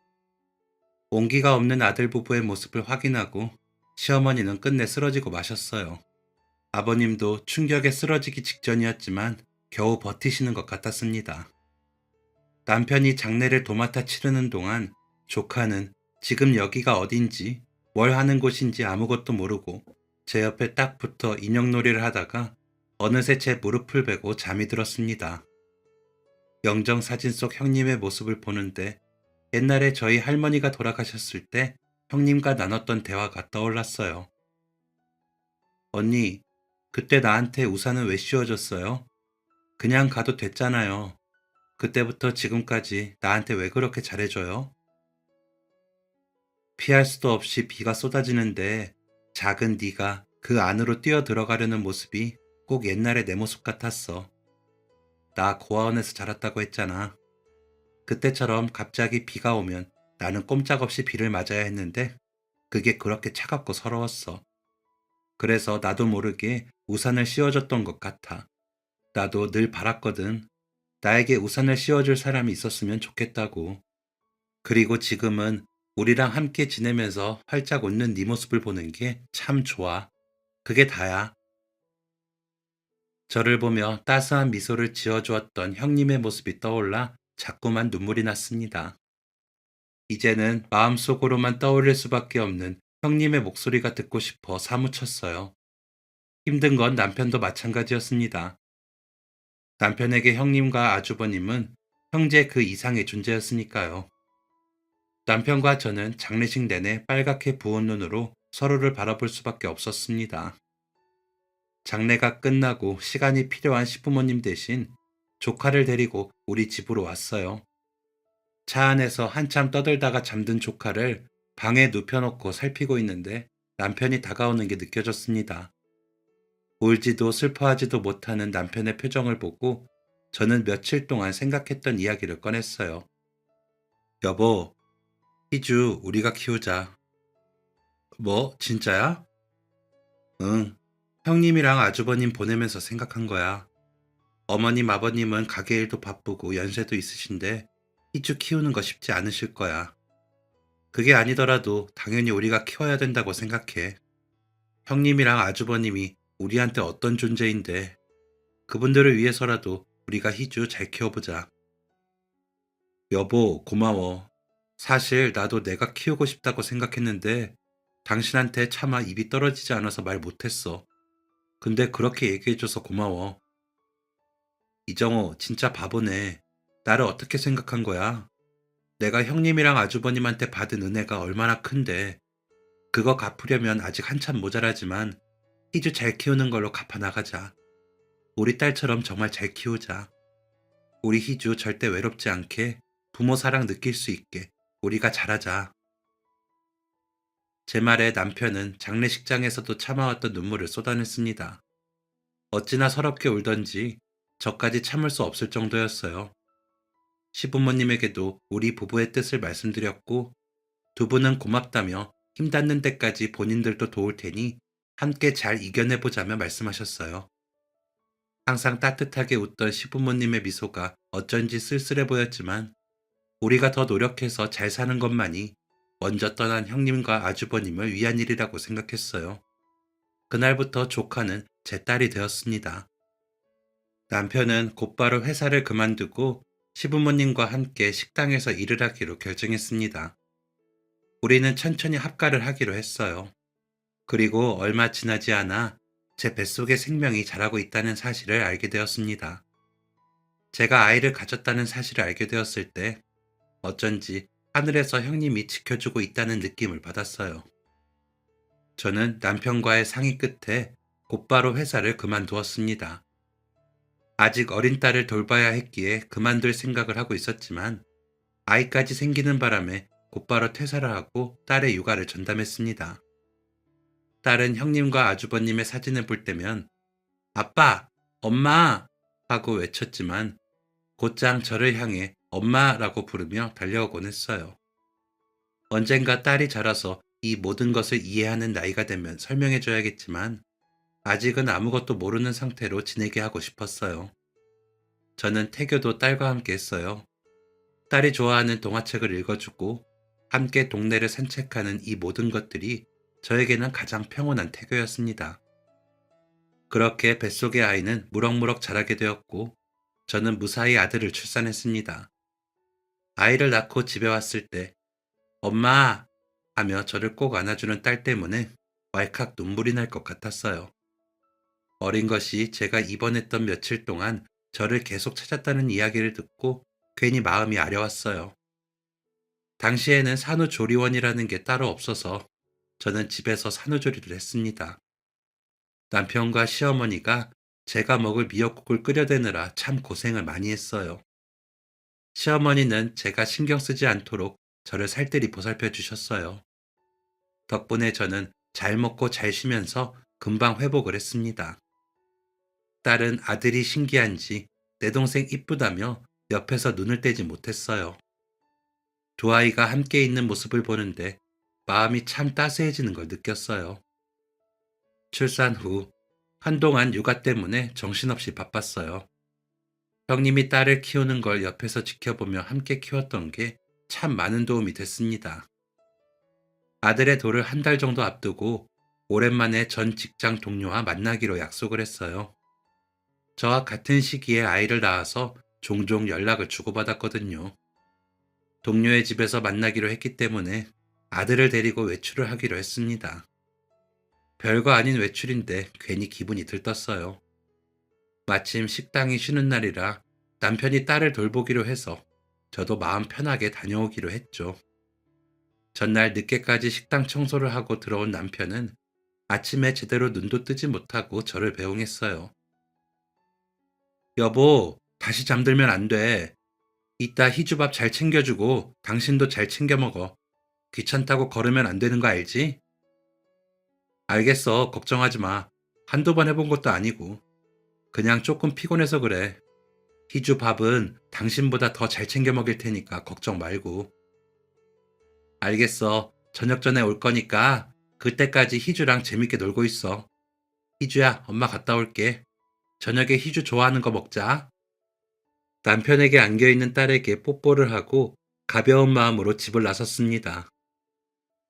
온기가 없는 아들 부부의 모습을 확인하고 시어머니는 끝내 쓰러지고 마셨어요. 아버님도 충격에 쓰러지기 직전이었지만 겨우 버티시는 것 같았습니다. 남편이 장례를 도맡아 치르는 동안 조카는 지금 여기가 어딘지 뭘 하는 곳인지 아무것도 모르고 제 옆에 딱 붙어 인형놀이를 하다가 어느새 제 무릎을 베고 잠이 들었습니다. 영정사진 속 형님의 모습을 보는데 옛날에 저희 할머니가 돌아가셨을 때 형님과 나눴던 대화가 떠올랐어요. 언니, 그때 나한테 우산은 왜 씌워줬어요? 그냥 가도 됐잖아요. 그때부터 지금까지 나한테 왜 그렇게 잘해줘요? 피할 수도 없이 비가 쏟아지는데 작은 네가 그 안으로 뛰어 들어가려는 모습이 꼭 옛날의 내 모습 같았어. 나 고아원에서 자랐다고 했잖아. 그때처럼 갑자기 비가 오면 나는 꼼짝없이 비를 맞아야 했는데 그게 그렇게 차갑고 서러웠어. 그래서 나도 모르게 우산을 씌워줬던 것 같아. 나도 늘 바랐거든. 나에게 우산을 씌워줄 사람이 있었으면 좋겠다고. 그리고 지금은 우리랑 함께 지내면서 활짝 웃는 네 모습을 보는 게 참 좋아. 그게 다야. 저를 보며 따스한 미소를 지어주었던 형님의 모습이 떠올라 자꾸만 눈물이 났습니다. 이제는 마음속으로만 떠올릴 수밖에 없는 형님의 목소리가 듣고 싶어 사무쳤어요. 힘든 건 남편도 마찬가지였습니다. 남편에게 형님과 아주버님은 형제 그 이상의 존재였으니까요. 남편과 저는 장례식 내내 빨갛게 부은 눈으로 서로를 바라볼 수밖에 없었습니다. 장례가 끝나고 시간이 필요한 시부모님 대신 조카를 데리고 우리 집으로 왔어요. 차 안에서 한참 떠들다가 잠든 조카를 방에 눕혀놓고 살피고 있는데 남편이 다가오는 게 느껴졌습니다. 울지도 슬퍼하지도 못하는 남편의 표정을 보고 저는 며칠 동안 생각했던 이야기를 꺼냈어요. 여보, 희주 우리가 키우자. 뭐, 진짜야? 응, 형님이랑 아주버님 보내면서 생각한 거야. 어머님, 아버님은 가게 일도 바쁘고 연세도 있으신데 희주 키우는 거 쉽지 않으실 거야. 그게 아니더라도 당연히 우리가 키워야 된다고 생각해. 형님이랑 아주버님이 우리한테 어떤 존재인데 그분들을 위해서라도 우리가 희주 잘 키워보자. 여보, 고마워. 사실 나도 내가 키우고 싶다고 생각했는데 당신한테 차마 입이 떨어지지 않아서 말 못했어. 근데 그렇게 얘기해줘서 고마워. 이정호, 진짜 바보네. 나를 어떻게 생각한 거야? 내가 형님이랑 아주버님한테 받은 은혜가 얼마나 큰데 그거 갚으려면 아직 한참 모자라지만 희주 잘 키우는 걸로 갚아나가자. 우리 딸처럼 정말 잘 키우자. 우리 희주 절대 외롭지 않게 부모 사랑 느낄 수 있게 우리가 잘하자. 제 말에 남편은 장례식장에서도 참아왔던 눈물을 쏟아냈습니다. 어찌나 서럽게 울던지 저까지 참을 수 없을 정도였어요. 시부모님에게도 우리 부부의 뜻을 말씀드렸고 두 분은 고맙다며 힘 닿는 데까지 본인들도 도울 테니 함께 잘 이겨내보자며 말씀하셨어요. 항상 따뜻하게 웃던 시부모님의 미소가 어쩐지 쓸쓸해 보였지만 우리가 더 노력해서 잘 사는 것만이 먼저 떠난 형님과 아주버님을 위한 일이라고 생각했어요. 그날부터 조카는 제 딸이 되었습니다. 남편은 곧바로 회사를 그만두고 시부모님과 함께 식당에서 일을 하기로 결정했습니다. 우리는 천천히 합가를 하기로 했어요. 그리고 얼마 지나지 않아 제 뱃속에 생명이 자라고 있다는 사실을 알게 되었습니다. 제가 아이를 가졌다는 사실을 알게 되었을 때 어쩐지 하늘에서 형님이 지켜주고 있다는 느낌을 받았어요. 저는 남편과의 상의 끝에 곧바로 회사를 그만두었습니다. 아직 어린 딸을 돌봐야 했기에 그만둘 생각을 하고 있었지만 아이까지 생기는 바람에 곧바로 퇴사를 하고 딸의 육아를 전담했습니다. 딸은 형님과 아주버님의 사진을 볼 때면 아빠, 엄마 하고 외쳤지만 곧장 저를 향해 엄마라고 부르며 달려오곤 했어요. 언젠가 딸이 자라서 이 모든 것을 이해하는 나이가 되면 설명해줘야겠지만 아직은 아무것도 모르는 상태로 지내게 하고 싶었어요. 저는 태교도 딸과 함께 했어요. 딸이 좋아하는 동화책을 읽어주고 함께 동네를 산책하는 이 모든 것들이 저에게는 가장 평온한 태교였습니다. 그렇게 뱃속의 아이는 무럭무럭 자라게 되었고 저는 무사히 아들을 출산했습니다. 아이를 낳고 집에 왔을 때 엄마 하며 저를 꼭 안아주는 딸 때문에 왈칵 눈물이 날 것 같았어요. 어린 것이 제가 입원했던 며칠 동안 저를 계속 찾았다는 이야기를 듣고 괜히 마음이 아려왔어요. 당시에는 산후조리원이라는 게 따로 없어서 저는 집에서 산후조리를 했습니다. 남편과 시어머니가 제가 먹을 미역국을 끓여대느라 참 고생을 많이 했어요. 시어머니는 제가 신경 쓰지 않도록 저를 살뜰히 보살펴 주셨어요. 덕분에 저는 잘 먹고 잘 쉬면서 금방 회복을 했습니다. 딸은 아들이 신기한지 내 동생 이쁘다며 옆에서 눈을 떼지 못했어요. 두 아이가 함께 있는 모습을 보는데 마음이 참 따스해지는 걸 느꼈어요. 출산 후 한동안 육아 때문에 정신없이 바빴어요. 형님이 딸을 키우는 걸 옆에서 지켜보며 함께 키웠던 게 참 많은 도움이 됐습니다. 아들의 돌을 한 달 정도 앞두고 오랜만에 전 직장 동료와 만나기로 약속을 했어요. 저와 같은 시기에 아이를 낳아서 종종 연락을 주고받았거든요. 동료의 집에서 만나기로 했기 때문에 아들을 데리고 외출을 하기로 했습니다. 별거 아닌 외출인데 괜히 기분이 들떴어요. 마침 식당이 쉬는 날이라 남편이 딸을 돌보기로 해서 저도 마음 편하게 다녀오기로 했죠. 전날 늦게까지 식당 청소를 하고 들어온 남편은 아침에 제대로 눈도 뜨지 못하고 저를 배웅했어요. 여보, 다시 잠들면 안 돼. 이따 희주밥 잘 챙겨주고 당신도 잘 챙겨 먹어. 귀찮다고 걸으면 안 되는 거 알지? 알겠어. 걱정하지 마. 한두 번 해본 것도 아니고. 그냥 조금 피곤해서 그래. 희주 밥은 당신보다 더 잘 챙겨 먹일 테니까 걱정 말고. 알겠어. 저녁 전에 올 거니까 그때까지 희주랑 재밌게 놀고 있어. 희주야, 엄마 갔다 올게. 저녁에 희주 좋아하는 거 먹자. 남편에게 안겨있는 딸에게 뽀뽀를 하고 가벼운 마음으로 집을 나섰습니다.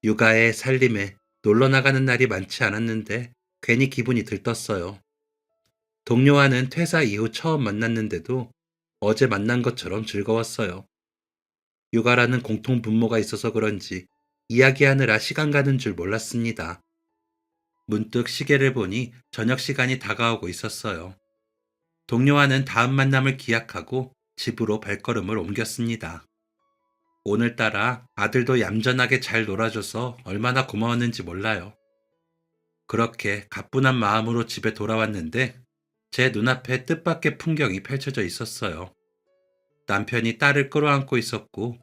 육아에 살림에 놀러 나가는 날이 많지 않았는데 괜히 기분이 들떴어요. 동료와는 퇴사 이후 처음 만났는데도 어제 만난 것처럼 즐거웠어요. 육아라는 공통 분모가 있어서 그런지 이야기하느라 시간 가는 줄 몰랐습니다. 문득 시계를 보니 저녁 시간이 다가오고 있었어요. 동료와는 다음 만남을 기약하고 집으로 발걸음을 옮겼습니다. 오늘따라 아들도 얌전하게 잘 놀아줘서 얼마나 고마웠는지 몰라요. 그렇게 가뿐한 마음으로 집에 돌아왔는데 제 눈앞에 뜻밖의 풍경이 펼쳐져 있었어요. 남편이 딸을 끌어안고 있었고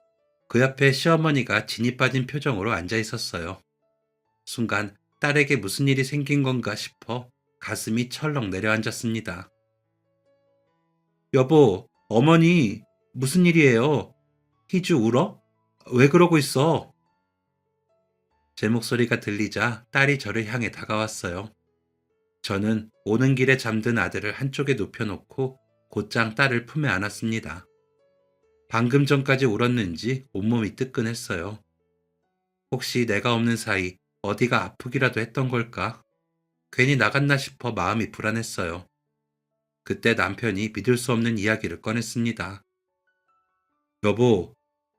그 옆에 시어머니가 진이 빠진 표정으로 앉아 있었어요. 순간 딸에게 무슨 일이 생긴 건가 싶어 가슴이 철렁 내려앉았습니다. 여보, 어머니, 무슨 일이에요? 희주 울어? 왜 그러고 있어? 제 목소리가 들리자 딸이 저를 향해 다가왔어요. 저는 오는 길에 잠든 아들을 한쪽에 눕혀놓고 곧장 딸을 품에 안았습니다. 방금 전까지 울었는지 온몸이 뜨끈했어요. 혹시 내가 없는 사이 어디가 아프기라도 했던 걸까? 괜히 나갔나 싶어 마음이 불안했어요. 그때 남편이 믿을 수 없는 이야기를 꺼냈습니다. 여보,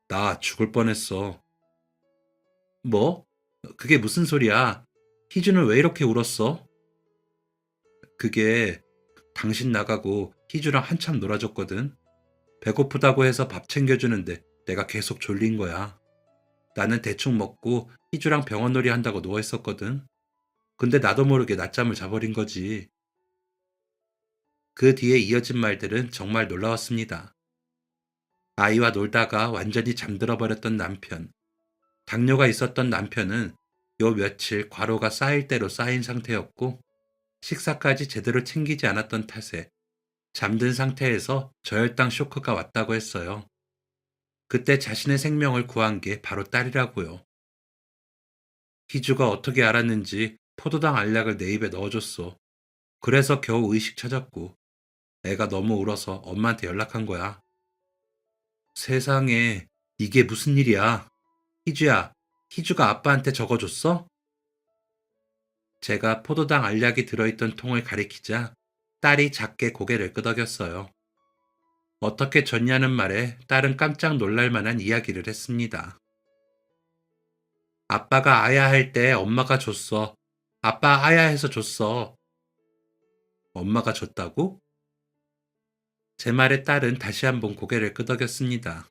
나 죽을 뻔했어. 뭐? 그게 무슨 소리야? 희주는 왜 이렇게 울었어? 그게 당신 나가고 희주랑 한참 놀아줬거든. 배고프다고 해서 밥 챙겨주는데 내가 계속 졸린 거야. 나는 대충 먹고 희주랑 병원놀이 한다고 누워있었거든. 근데 나도 모르게 낮잠을 자버린 거지. 그 뒤에 이어진 말들은 정말 놀라웠습니다. 아이와 놀다가 완전히 잠들어 버렸던 남편. 당뇨가 있었던 남편은 요 며칠 과로가 쌓일 대로 쌓인 상태였고 식사까지 제대로 챙기지 않았던 탓에 잠든 상태에서 저혈당 쇼크가 왔다고 했어요. 그때 자신의 생명을 구한 게 바로 딸이라고요. 희주가 어떻게 알았는지 포도당 알약을 내 입에 넣어줬어. 그래서 겨우 의식 찾았고 애가 너무 울어서 엄마한테 연락한 거야. 세상에, 이게 무슨 일이야? 희주야, 희주가 아빠한테 적어줬어? 제가 포도당 알약이 들어있던 통을 가리키자 딸이 작게 고개를 끄덕였어요. 어떻게 줬냐는 말에 딸은 깜짝 놀랄 만한 이야기를 했습니다. 아빠가 아야 할 때 엄마가 줬어. 아빠 아야 해서 줬어. 엄마가 줬다고? 제 말에 딸은 다시 한번 고개를 끄덕였습니다.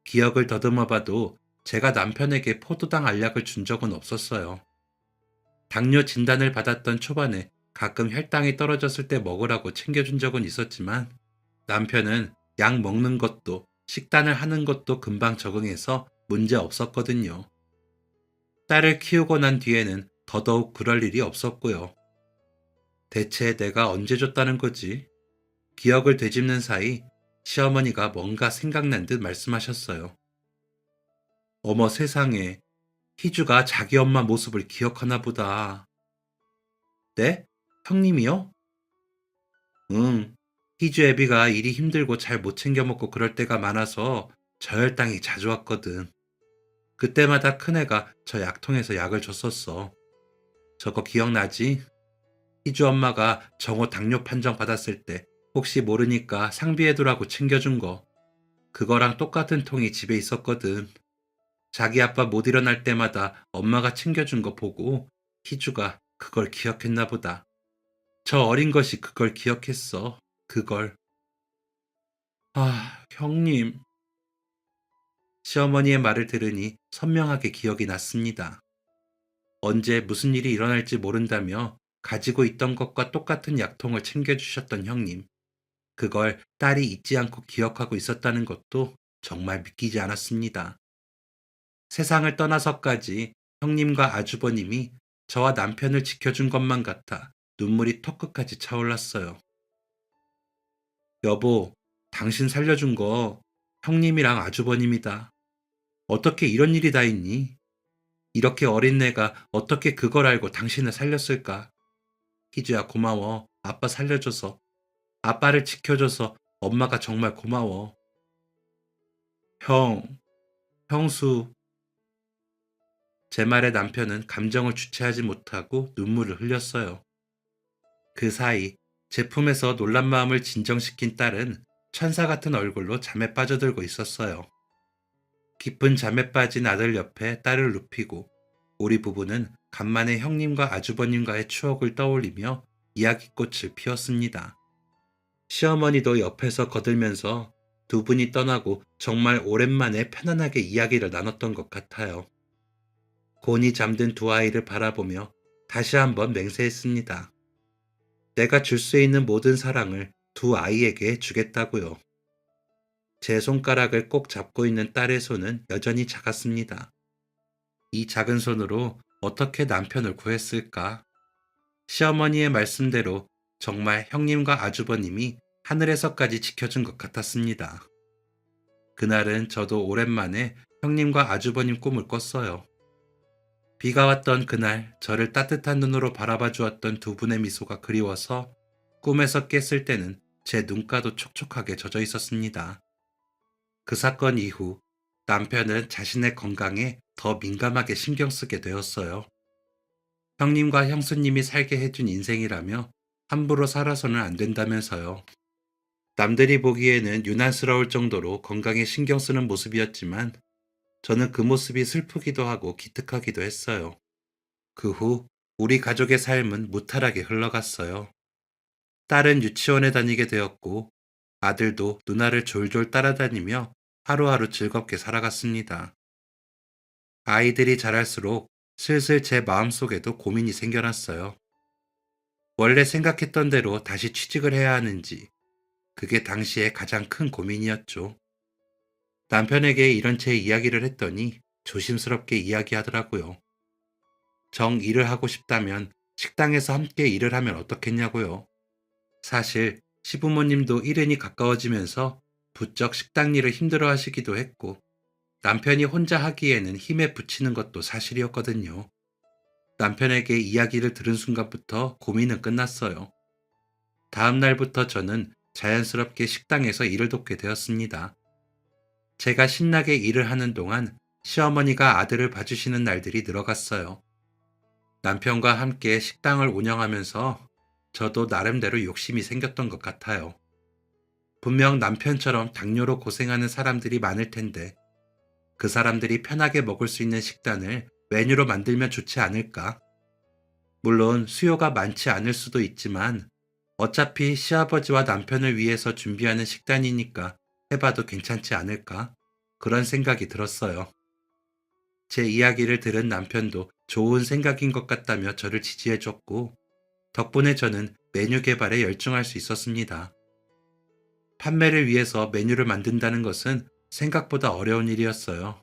기억을 더듬어 봐도 제가 남편에게 포도당 알약을 준 적은 없었어요. 당뇨 진단을 받았던 초반에 가끔 혈당이 떨어졌을 때 먹으라고 챙겨준 적은 있었지만 남편은 약 먹는 것도 식단을 하는 것도 금방 적응해서 문제 없었거든요. 딸을 키우고 난 뒤에는 더더욱 그럴 일이 없었고요. 대체 내가 언제 줬다는 거지? 기억을 되짚는 사이 시어머니가 뭔가 생각난 듯 말씀하셨어요. 어머 세상에, 희주가 자기 엄마 모습을 기억하나 보다. 네? 형님이요? 응. 희주 애비가 일이 힘들고 잘 못 챙겨 먹고 그럴 때가 많아서 저혈당이 자주 왔거든. 그때마다 큰애가 저 약통에서 약을 줬었어. 저거 기억나지? 희주 엄마가 정호 당뇨 판정 받았을 때 혹시 모르니까 상비해두라고 챙겨준 거. 그거랑 똑같은 통이 집에 있었거든. 자기 아빠 못 일어날 때마다 엄마가 챙겨준 거 보고 희주가 그걸 기억했나 보다. 저 어린 것이 그걸 기억했어. 그걸. 아, 형님. 시어머니의 말을 들으니 선명하게 기억이 났습니다. 언제 무슨 일이 일어날지 모른다며 가지고 있던 것과 똑같은 약통을 챙겨주셨던 형님. 그걸 딸이 잊지 않고 기억하고 있었다는 것도 정말 믿기지 않았습니다. 세상을 떠나서까지 형님과 아주버님이 저와 남편을 지켜준 것만 같아 눈물이 턱끝까지 차올랐어요. 여보, 당신 살려준 거 형님이랑 아주버님이다. 어떻게 이런 일이 다 있니? 이렇게 어린 내가 어떻게 그걸 알고 당신을 살렸을까? 희주야 고마워. 아빠 살려줘서. 아빠를 지켜줘서 엄마가 정말 고마워. 형, 형수. 제 말에 남편은 감정을 주체하지 못하고 눈물을 흘렸어요. 그 사이 제품에서 놀란 마음을 진정시킨 딸은 천사 같은 얼굴로 잠에 빠져들고 있었어요. 깊은 잠에 빠진 아들 옆에 딸을 눕히고 우리 부부는 간만에 형님과 아주버님과의 추억을 떠올리며 이야기꽃을 피웠습니다. 시어머니도 옆에서 거들면서 두 분이 떠나고 정말 오랜만에 편안하게 이야기를 나눴던 것 같아요. 곤히 잠든 두 아이를 바라보며 다시 한번 맹세했습니다. 내가 줄 수 있는 모든 사랑을 두 아이에게 주겠다고요. 제 손가락을 꼭 잡고 있는 딸의 손은 여전히 작았습니다. 이 작은 손으로 어떻게 남편을 구했을까? 시어머니의 말씀대로 정말 형님과 아주버님이 하늘에서까지 지켜준 것 같았습니다. 그날은 저도 오랜만에 형님과 아주버님 꿈을 꿨어요. 비가 왔던 그날 저를 따뜻한 눈으로 바라봐 주었던 두 분의 미소가 그리워서 꿈에서 깼을 때는 제 눈가도 촉촉하게 젖어 있었습니다. 그 사건 이후 남편은 자신의 건강에 더 민감하게 신경 쓰게 되었어요. 형님과 형수님이 살게 해준 인생이라며 함부로 살아서는 안 된다면서요. 남들이 보기에는 유난스러울 정도로 건강에 신경 쓰는 모습이었지만 저는 그 모습이 슬프기도 하고 기특하기도 했어요. 그 후 우리 가족의 삶은 무탈하게 흘러갔어요. 딸은 유치원에 다니게 되었고 아들도 누나를 졸졸 따라다니며 하루하루 즐겁게 살아갔습니다. 아이들이 자랄수록 슬슬 제 마음속에도 고민이 생겨났어요. 원래 생각했던 대로 다시 취직을 해야 하는지, 그게 당시에 가장 큰 고민이었죠. 남편에게 이런 제 이야기를 했더니 조심스럽게 이야기하더라고요. 정 일을 하고 싶다면 식당에서 함께 일을 하면 어떻겠냐고요. 사실 시부모님도 일흔이 가까워지면서 부쩍 식당 일을 힘들어 하시기도 했고 남편이 혼자 하기에는 힘에 부치는 것도 사실이었거든요. 남편에게 이야기를 들은 순간부터 고민은 끝났어요. 다음 날부터 저는 자연스럽게 식당에서 일을 돕게 되었습니다. 제가 신나게 일을 하는 동안 시어머니가 아들을 봐주시는 날들이 늘어갔어요. 남편과 함께 식당을 운영하면서 저도 나름대로 욕심이 생겼던 것 같아요. 분명 남편처럼 당뇨로 고생하는 사람들이 많을 텐데 그 사람들이 편하게 먹을 수 있는 식단을 메뉴로 만들면 좋지 않을까? 물론 수요가 많지 않을 수도 있지만 어차피 시아버지와 남편을 위해서 준비하는 식단이니까 해봐도 괜찮지 않을까? 그런 생각이 들었어요. 제 이야기를 들은 남편도 좋은 생각인 것 같다며 저를 지지해줬고 덕분에 저는 메뉴 개발에 열중할 수 있었습니다. 판매를 위해서 메뉴를 만든다는 것은 생각보다 어려운 일이었어요.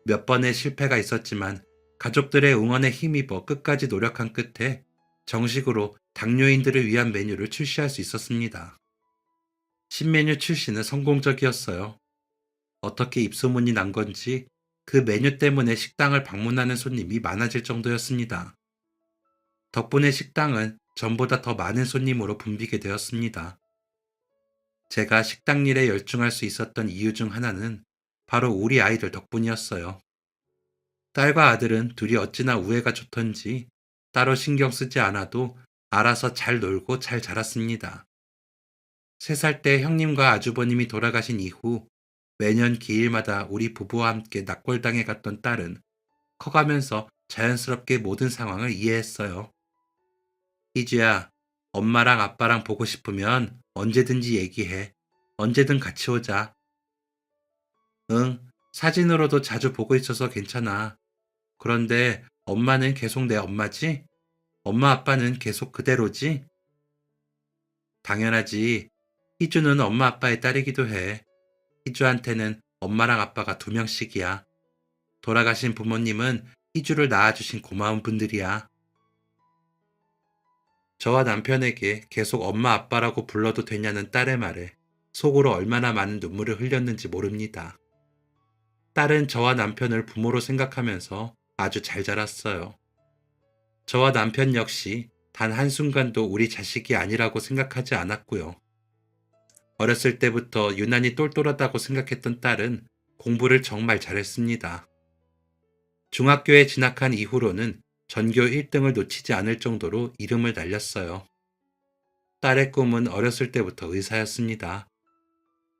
몇 번의 실패가 있었지만 가족들의 응원에 힘입어 끝까지 노력한 끝에 정식으로 당뇨인들을 위한 메뉴를 출시할 수 있었습니다. 신메뉴 출시는 성공적이었어요. 어떻게 입소문이 난 건지 그 메뉴 때문에 식당을 방문하는 손님이 많아질 정도였습니다. 덕분에 식당은 전보다 더 많은 손님으로 붐비게 되었습니다. 제가 식당 일에 열중할 수 있었던 이유 중 하나는 바로 우리 아이들 덕분이었어요. 딸과 아들은 둘이 어찌나 우애가 좋던지 따로 신경 쓰지 않아도 알아서 잘 놀고 잘 자랐습니다. 3살 때 형님과 아주버님이 돌아가신 이후 매년 기일마다 우리 부부와 함께 납골당에 갔던 딸은 커가면서 자연스럽게 모든 상황을 이해했어요. 희주야, 엄마랑 아빠랑 보고 싶으면 언제든지 얘기해. 언제든 같이 오자. 응, 사진으로도 자주 보고 있어서 괜찮아. 그런데 엄마는 계속 내 엄마지? 엄마 아빠는 계속 그대로지? 당연하지. 희주는 엄마 아빠의 딸이기도 해. 희주한테는 엄마랑 아빠가 2명씩이야. 돌아가신 부모님은 희주를 낳아주신 고마운 분들이야. 저와 남편에게 계속 엄마 아빠라고 불러도 되냐는 딸의 말에 속으로 얼마나 많은 눈물을 흘렸는지 모릅니다. 딸은 저와 남편을 부모로 생각하면서 아주 잘 자랐어요. 저와 남편 역시 단 한순간도 우리 자식이 아니라고 생각하지 않았고요. 어렸을 때부터 유난히 똘똘하다고 생각했던 딸은 공부를 정말 잘했습니다. 중학교에 진학한 이후로는 전교 1등을 놓치지 않을 정도로 이름을 날렸어요. 딸의 꿈은 어렸을 때부터 의사였습니다.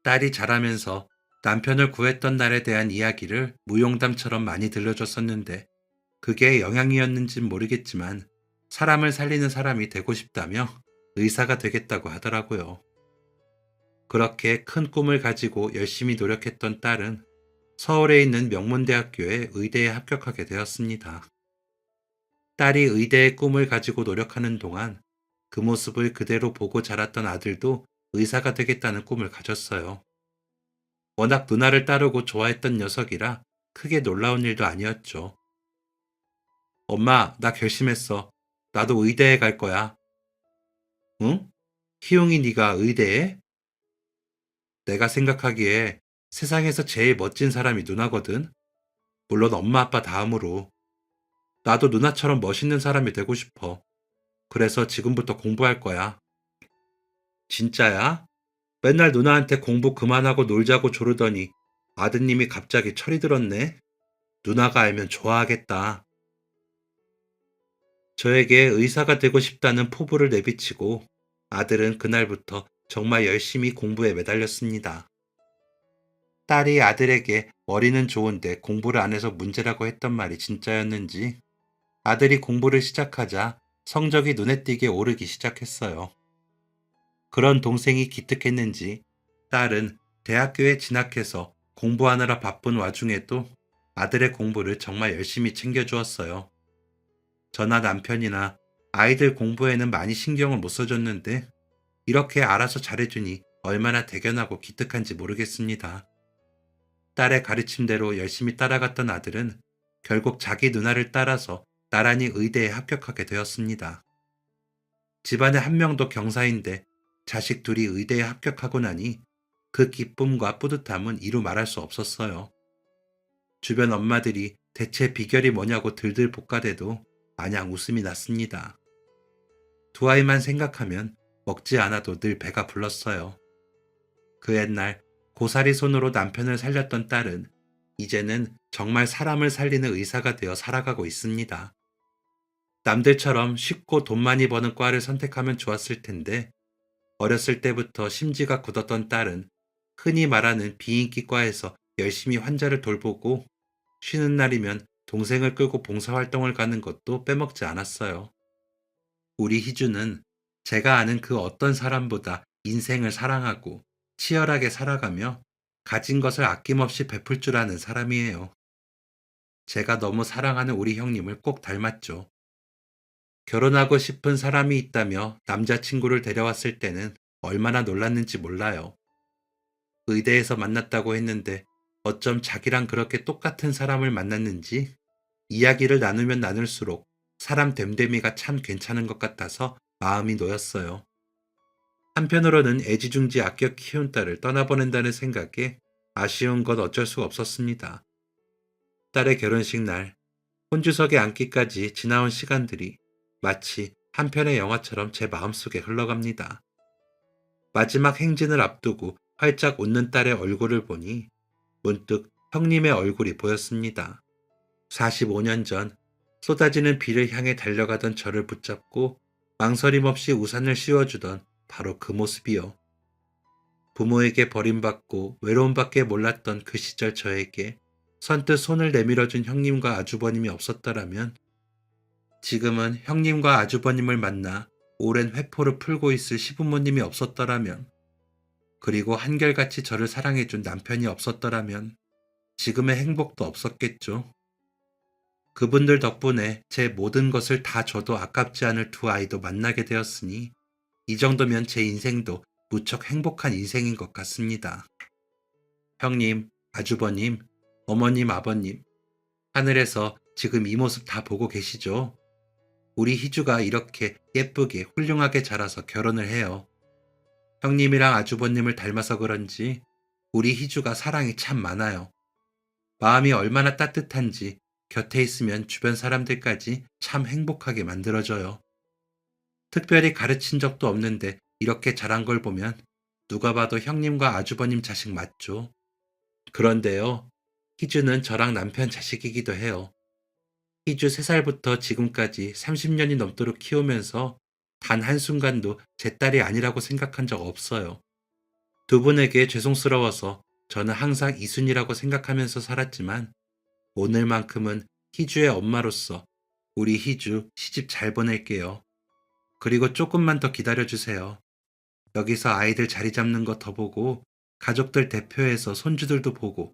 딸이 자라면서 남편을 구했던 날에 대한 이야기를 무용담처럼 많이 들려줬었는데 그게 영향이었는진 모르겠지만 사람을 살리는 사람이 되고 싶다며 의사가 되겠다고 하더라고요. 그렇게 큰 꿈을 가지고 열심히 노력했던 딸은 서울에 있는 명문대학교의 의대에 합격하게 되었습니다. 딸이 의대의 꿈을 가지고 노력하는 동안 그 모습을 그대로 보고 자랐던 아들도 의사가 되겠다는 꿈을 가졌어요. 워낙 누나를 따르고 좋아했던 녀석이라 크게 놀라운 일도 아니었죠. 엄마, 나 결심했어. 나도 의대에 갈 거야. 응? 희용이 네가 의대에? 내가 생각하기에 세상에서 제일 멋진 사람이 누나거든. 물론 엄마 아빠 다음으로. 나도 누나처럼 멋있는 사람이 되고 싶어. 그래서 지금부터 공부할 거야. 진짜야? 맨날 누나한테 공부 그만하고 놀자고 조르더니 아드님이 갑자기 철이 들었네. 누나가 알면 좋아하겠다. 저에게 의사가 되고 싶다는 포부를 내비치고 아들은 그날부터 정말 열심히 공부에 매달렸습니다. 딸이 아들에게 머리는 좋은데 공부를 안 해서 문제라고 했던 말이 진짜였는지 아들이 공부를 시작하자 성적이 눈에 띄게 오르기 시작했어요. 그런 동생이 기특했는지 딸은 대학교에 진학해서 공부하느라 바쁜 와중에도 아들의 공부를 정말 열심히 챙겨주었어요. 저나 남편이나 아이들 공부에는 많이 신경을 못 써줬는데 이렇게 알아서 잘해주니 얼마나 대견하고 기특한지 모르겠습니다. 딸의 가르침대로 열심히 따라갔던 아들은 결국 자기 누나를 따라서 나란히 의대에 합격하게 되었습니다. 집안에 한 명도 경사인데 자식 둘이 의대에 합격하고 나니 그 기쁨과 뿌듯함은 이루 말할 수 없었어요. 주변 엄마들이 대체 비결이 뭐냐고 들들 볶아대도 마냥 웃음이 났습니다. 두 아이만 생각하면 먹지 않아도 늘 배가 불렀어요. 그 옛날 고사리 손으로 남편을 살렸던 딸은 이제는 정말 사람을 살리는 의사가 되어 살아가고 있습니다. 남들처럼 쉽고 돈 많이 버는 과를 선택하면 좋았을 텐데 어렸을 때부터 심지가 굳었던 딸은 흔히 말하는 비인기과에서 열심히 환자를 돌보고 쉬는 날이면 동생을 끌고 봉사활동을 가는 것도 빼먹지 않았어요. 우리 희주는 제가 아는 그 어떤 사람보다 인생을 사랑하고 치열하게 살아가며 가진 것을 아낌없이 베풀 줄 아는 사람이에요. 제가 너무 사랑하는 우리 형님을 꼭 닮았죠. 결혼하고 싶은 사람이 있다며 남자친구를 데려왔을 때는 얼마나 놀랐는지 몰라요. 의대에서 만났다고 했는데 어쩜 자기랑 그렇게 똑같은 사람을 만났는지 이야기를 나누면 나눌수록 사람 됨됨이가 참 괜찮은 것 같아서 마음이 놓였어요. 한편으로는 애지중지 아껴 키운 딸을 떠나보낸다는 생각에 아쉬운 건 어쩔 수 없었습니다. 딸의 결혼식 날, 혼주석에 앉기까지 지나온 시간들이 마치 한 편의 영화처럼 제 마음속에 흘러갑니다. 마지막 행진을 앞두고 활짝 웃는 딸의 얼굴을 보니 문득 형님의 얼굴이 보였습니다. 45년 전 쏟아지는 비를 향해 달려가던 저를 붙잡고 망설임 없이 우산을 씌워주던 바로 그 모습이요. 부모에게 버림받고 외로움밖에 몰랐던 그 시절 저에게 선뜻 손을 내밀어준 형님과 아주버님이 없었더라면 지금은 형님과 아주버님을 만나 오랜 회포를 풀고 있을 시부모님이 없었더라면 그리고 한결같이 저를 사랑해준 남편이 없었더라면 지금의 행복도 없었겠죠. 그분들 덕분에 제 모든 것을 다 줘도 아깝지 않을 두 아이도 만나게 되었으니 이 정도면 제 인생도 무척 행복한 인생인 것 같습니다. 형님, 아주버님, 어머님, 아버님, 하늘에서 지금 이 모습 다 보고 계시죠? 우리 희주가 이렇게 예쁘게 훌륭하게 자라서 결혼을 해요. 형님이랑 아주버님을 닮아서 그런지 우리 희주가 사랑이 참 많아요. 마음이 얼마나 따뜻한지 곁에 있으면 주변 사람들까지 참 행복하게 만들어줘요. 특별히 가르친 적도 없는데 이렇게 자란 걸 보면 누가 봐도 형님과 아주버님 자식 맞죠. 그런데요, 희주는 저랑 남편 자식이기도 해요. 희주 3살부터 지금까지 30년이 넘도록 키우면서 단 한순간도 제 딸이 아니라고 생각한 적 없어요. 두 분에게 죄송스러워서 저는 항상 이순이라고 생각하면서 살았지만 오늘만큼은 희주의 엄마로서 우리 희주 시집 잘 보낼게요. 그리고 조금만 더 기다려주세요. 여기서 아이들 자리 잡는 거 더 보고 가족들 대표해서 손주들도 보고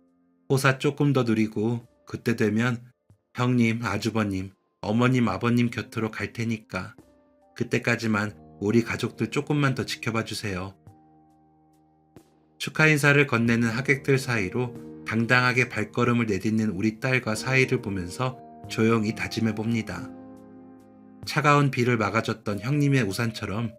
호사 조금 더 누리고 그때 되면 형님, 아주버님, 어머님, 아버님 곁으로 갈 테니까 그때까지만 우리 가족들 조금만 더 지켜봐 주세요. 축하 인사를 건네는 하객들 사이로 당당하게 발걸음을 내딛는 우리 딸과 사이를 보면서 조용히 다짐해 봅니다. 차가운 비를 막아줬던 형님의 우산처럼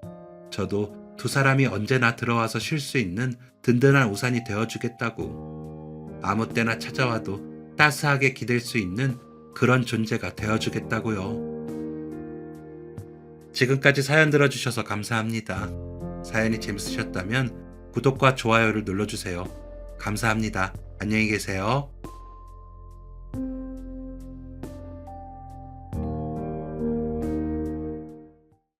저도 두 사람이 언제나 들어와서 쉴 수 있는 든든한 우산이 되어주겠다고, 아무 때나 찾아와도 따스하게 기댈 수 있는 그런 존재가 되어주겠다고요. 지금까지 사연 들어주셔서 감사합니다. 사연이 재밌으셨다면 구독과 좋아요를 눌러주세요. 감사합니다. 안녕히 계세요.